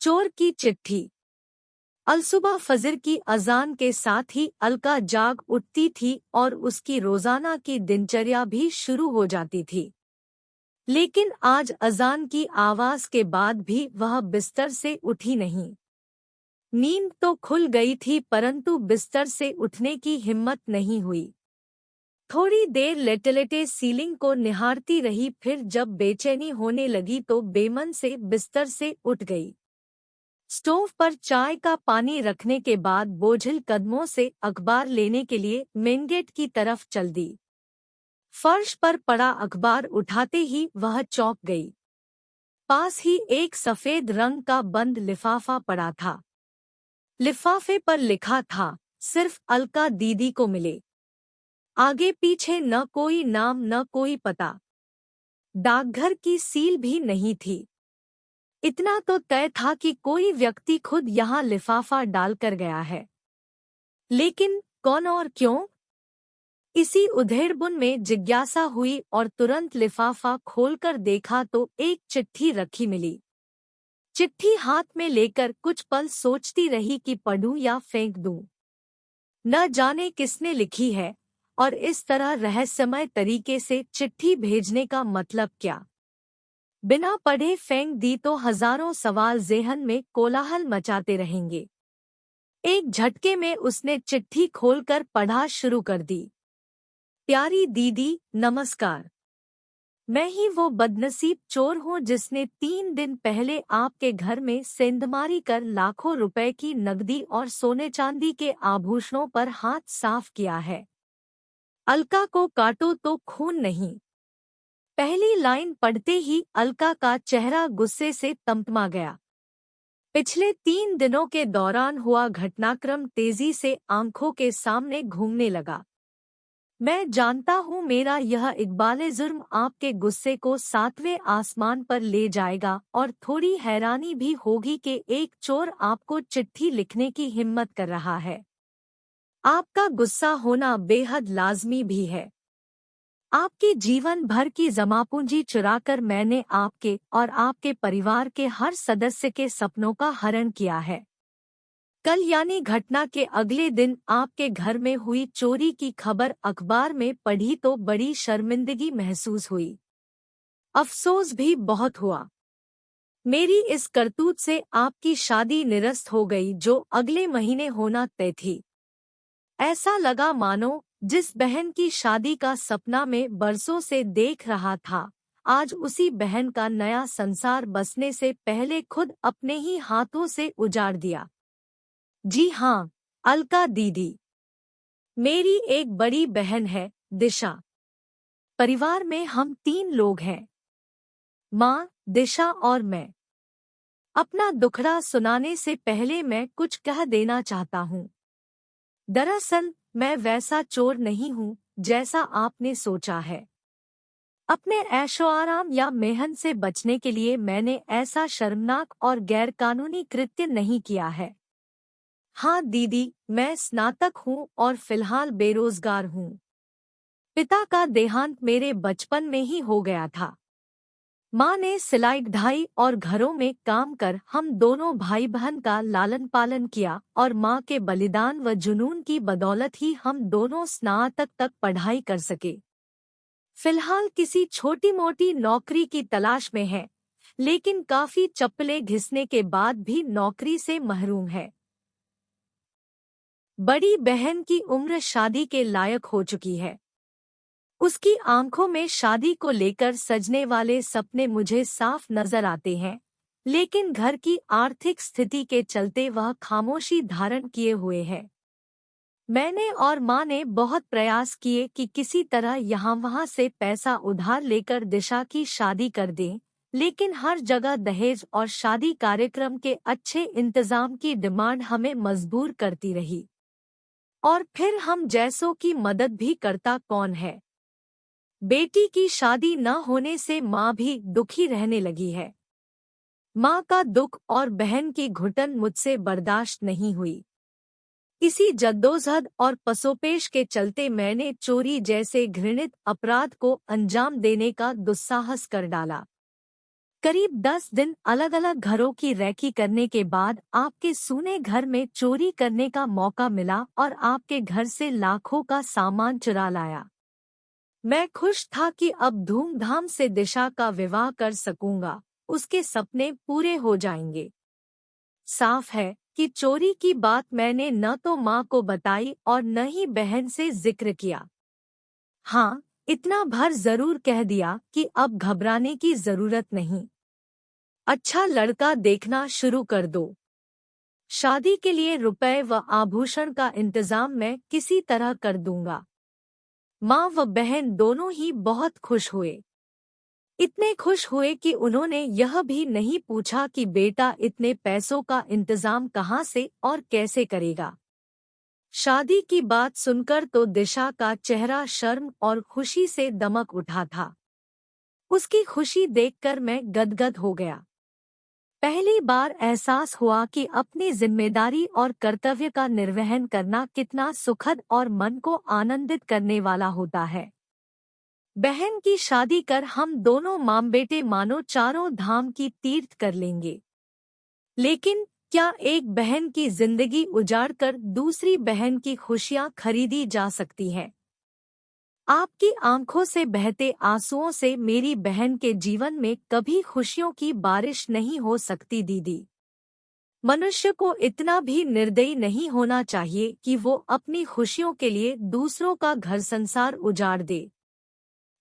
चोर की चिट्ठी। अलसुबह फजर की अजान के साथ ही अलका जाग उठती थी और उसकी रोजाना की दिनचर्या भी शुरू हो जाती थी। लेकिन आज अजान की आवाज के बाद भी वह बिस्तर से उठी नहीं। नींद तो खुल गई थी परंतु बिस्तर से उठने की हिम्मत नहीं हुई। थोड़ी देर लेटे-लेटे सीलिंग को निहारती रही, फिर जब बेचैनी होने लगी तो बेमन से बिस्तर से उठ गई। स्टोव पर चाय का पानी रखने के बाद बोझिल कदमों से अखबार लेने के लिए मेन गेट की तरफ चल दी। फर्श पर पड़ा अखबार उठाते ही वह चौंक गई। पास ही एक सफेद रंग का बंद लिफाफा पड़ा था। लिफाफे पर लिखा था, सिर्फ अलका दीदी को मिले। आगे पीछे न कोई नाम न कोई पता। डाकघर की सील भी नहीं थी। इतना तो तय था कि कोई व्यक्ति खुद यहाँ लिफाफा डालकर गया है, लेकिन कौन और क्यों? इसी उधेड़बुन में जिज्ञासा हुई और तुरंत लिफाफा खोलकर देखा तो एक चिट्ठी रखी मिली। चिट्ठी हाथ में लेकर कुछ पल सोचती रही कि पढ़ूं या फेंक दूं। न जाने किसने लिखी है और इस तरह रहस्यमय तरीके से चिट्ठी भेजने का मतलब क्या। बिना पढ़े फेंक दी तो हजारों सवाल ज़ेहन में कोलाहल मचाते रहेंगे। एक झटके में उसने चिट्ठी खोलकर पढ़ा शुरू कर दी। प्यारी दीदी, नमस्कार। मैं ही वो बदनसीब चोर हूँ जिसने 3 दिन पहले आपके घर में सेंधमारी कर लाखों रुपए की नकदी और सोने चांदी के आभूषणों पर हाथ साफ किया है। अलका को काटो तो खून नहीं। पहली लाइन पढ़ते ही अलका का चेहरा गुस्से से तमतमा गया। पिछले 3 दिनों के दौरान हुआ घटनाक्रम तेजी से आंखों के सामने घूमने लगा। मैं जानता हूँ मेरा यह इक़बाले जुर्म आपके गुस्से को 7वें आसमान पर ले जाएगा और थोड़ी हैरानी भी होगी कि एक चोर आपको चिट्ठी लिखने की हिम्मत कर रहा है। आपका गुस्सा होना बेहद लाजमी भी है। आपकी जीवन भर की जमापूंजी चुराकर मैंने आपके और आपके परिवार के हर सदस्य के सपनों का हरण किया है। कल यानी घटना के अगले दिन आपके घर में हुई चोरी की खबर अखबार में पढ़ी तो बड़ी शर्मिंदगी महसूस हुई। अफसोस भी बहुत हुआ। मेरी इस करतूत से आपकी शादी निरस्त हो गई जो अगले महीने होना तय थी। ऐसा लगा मानो जिस बहन की शादी का सपना में बरसों से देख रहा था, आज उसी बहन का नया संसार बसने से पहले खुद अपने ही हाथों से उजाड़ दिया। जी हाँ, अलका दीदी। मेरी एक बड़ी बहन है, दिशा। परिवार में हम 3 लोग हैं, माँ, दिशा और मैं। अपना दुखड़ा सुनाने से पहले मैं कुछ कह देना चाहता हूँ। दरअसल मैं वैसा चोर नहीं हूँ जैसा आपने सोचा है। अपने ऐशो-आराम या मेहन से बचने के लिए मैंने ऐसा शर्मनाक और गैरकानूनी कृत्य नहीं किया है। हाँ दीदी, मैं स्नातक हूँ और फिलहाल बेरोजगार हूँ। पिता का देहांत मेरे बचपन में ही हो गया था। माँ ने सिलाई ढाई और घरों में काम कर हम दोनों भाई बहन का लालन पालन किया और माँ के बलिदान व जुनून की बदौलत ही हम दोनों स्नातक तक पढ़ाई कर सके। फिलहाल किसी छोटी मोटी नौकरी की तलाश में है, लेकिन काफी चप्पलें घिसने के बाद भी नौकरी से महरूम है। बड़ी बहन की उम्र शादी के लायक हो चुकी है। उसकी आंखों में शादी को लेकर सजने वाले सपने मुझे साफ नजर आते हैं, लेकिन घर की आर्थिक स्थिति के चलते वह खामोशी धारण किए हुए है। मैंने और माँ ने बहुत प्रयास किए कि किसी तरह यहाँ वहाँ से पैसा उधार लेकर दिशा की शादी कर दें, लेकिन हर जगह दहेज और शादी कार्यक्रम के अच्छे इंतजाम की डिमांड हमें मजबूर करती रही। और फिर हम जैसों की मदद भी करता कौन है। बेटी की शादी न होने से माँ भी दुखी रहने लगी है। माँ का दुख और बहन की घुटन मुझसे बर्दाश्त नहीं हुई। इसी जद्दोजहद और पसोपेश के चलते मैंने चोरी जैसे घृणित अपराध को अंजाम देने का दुस्साहस कर डाला। करीब 10 दिन अलग अलग घरों की रैकी करने के बाद आपके सूने घर में चोरी करने का मौका मिला और आपके घर से लाखों का सामान चुरा लाया। मैं खुश था कि अब धूमधाम से दिशा का विवाह कर सकूंगा, उसके सपने पूरे हो जाएंगे। साफ है कि चोरी की बात मैंने न तो माँ को बताई और न ही बहन से जिक्र किया। हाँ, इतना भर जरूर कह दिया कि अब घबराने की जरूरत नहीं। अच्छा लड़का देखना शुरू कर दो। शादी के लिए रुपए व आभूषण का इंतजाम मैं किसी तरह कर दूंगा। माँ व बहन दोनों ही बहुत खुश हुए। इतने खुश हुए कि उन्होंने यह भी नहीं पूछा कि बेटा इतने पैसों का इंतजाम कहाँ से और कैसे करेगा। शादी की बात सुनकर तो दिशा का चेहरा शर्म और खुशी से दमक उठा था। उसकी खुशी देखकर मैं गदगद हो गया। पहली बार एहसास हुआ कि अपनी जिम्मेदारी और कर्तव्य का निर्वहन करना कितना सुखद और मन को आनंदित करने वाला होता है। बहन की शादी कर हम दोनों माम बेटे मानो चारों धाम की तीर्थ कर लेंगे। लेकिन क्या एक बहन की जिंदगी उजाड़कर दूसरी बहन की खुशियां खरीदी जा सकती है? आपकी आंखों से बहते आंसुओं से मेरी बहन के जीवन में कभी खुशियों की बारिश नहीं हो सकती दीदी। मनुष्य को इतना भी निर्दयी नहीं होना चाहिए कि वो अपनी खुशियों के लिए दूसरों का घर संसार उजाड़ दे।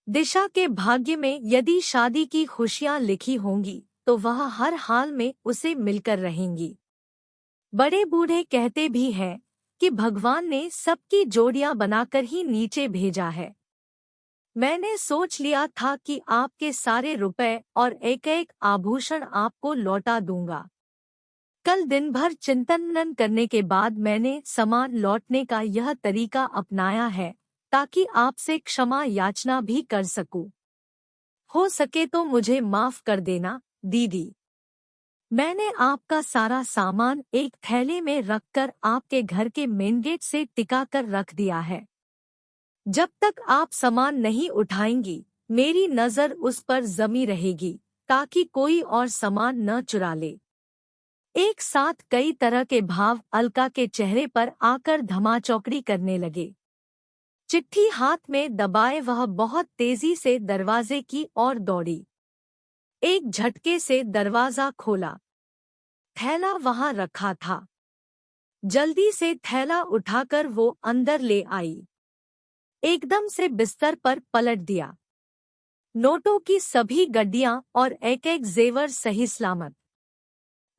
दिशा के भाग्य में यदि शादी की खुशियां लिखी होंगी तो वह हर हाल में उसे मिलकर रहेंगी। बड़े बूढ़े कहते भी हैं कि भगवान ने सबकी जोड़ियां बनाकर ही नीचे भेजा है। मैंने सोच लिया था कि आपके सारे रुपए और एक एक आभूषण आपको लौटा दूंगा। कल दिन भर चिंतन करने के बाद मैंने सामान लौटने का यह तरीका अपनाया है ताकि आपसे क्षमा याचना भी कर सकूं। हो सके तो मुझे माफ कर देना दीदी। मैंने आपका सारा सामान एक थैले में रखकर आपके घर के मेन गेट से टिका कर रख दिया है। जब तक आप सामान नहीं उठाएंगी मेरी नजर उस पर जमी रहेगी ताकि कोई और सामान न चुरा ले। एक साथ कई तरह के भाव अलका के चेहरे पर आकर धमाचौकड़ी करने लगे। चिट्ठी हाथ में दबाए वह बहुत तेजी से दरवाजे की ओर दौड़ी। एक झटके से दरवाजा खोला। थैला वहां रखा था। जल्दी से थैला उठाकर वो अंदर ले आई। एकदम से बिस्तर पर पलट दिया। नोटों की सभी गड्डियां और एक एक जेवर सही सलामत।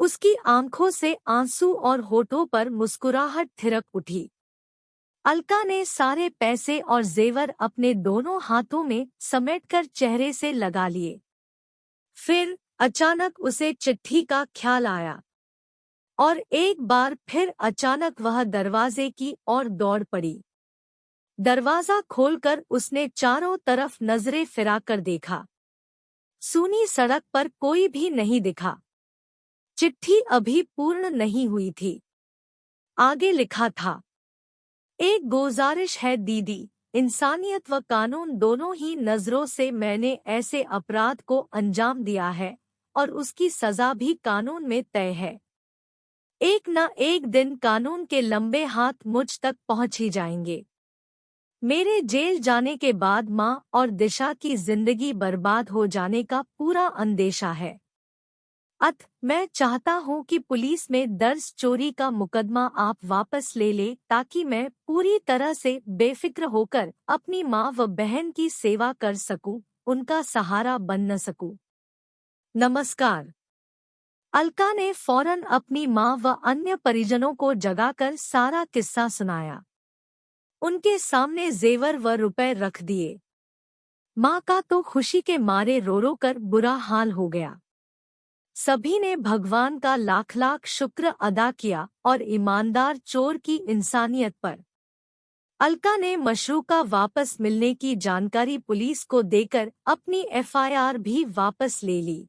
उसकी आंखों से आंसू और होठों पर मुस्कुराहट थिरक उठी। अलका ने सारे पैसे और जेवर अपने दोनों हाथों में समेटकर चेहरे से लगा लिए। फिर अचानक उसे चिट्ठी का ख्याल आया और एक बार फिर अचानक वह दरवाजे की ओर दौड़ पड़ी। दरवाजा खोलकर उसने चारों तरफ नजरें फिराकर देखा। सूनी सड़क पर कोई भी नहीं दिखा। चिट्ठी अभी पूर्ण नहीं हुई थी। आगे लिखा था, एक गुजारिश है दीदी, इंसानियत व कानून दोनों ही नजरों से मैंने ऐसे अपराध को अंजाम दिया है और उसकी सजा भी कानून में तय है। एक न एक दिन कानून के लंबे हाथ मुझ तक पहुंच ही जाएंगे। मेरे जेल जाने के बाद माँ और दिशा की जिंदगी बर्बाद हो जाने का पूरा अंदेशा है। मैं चाहता हूँ कि पुलिस में दर्ज चोरी का मुकदमा आप वापस ले ले ताकि मैं पूरी तरह से बेफिक्र होकर अपनी माँ व बहन की सेवा कर सकूं, उनका सहारा बन न सकूं। नमस्कार। अलका ने फौरन अपनी माँ व अन्य परिजनों को जगाकर सारा किस्सा सुनाया। उनके सामने जेवर व रुपए रख दिए। माँ का तो खुशी के मारे रो रो कर बुरा हाल हो गया। सभी ने भगवान का लाख लाख शुक्र अदा किया और ईमानदार चोर की इंसानियत पर। अलका ने मशरूका वापस मिलने की जानकारी पुलिस को देकर अपनी एफआईआर भी वापस ले ली।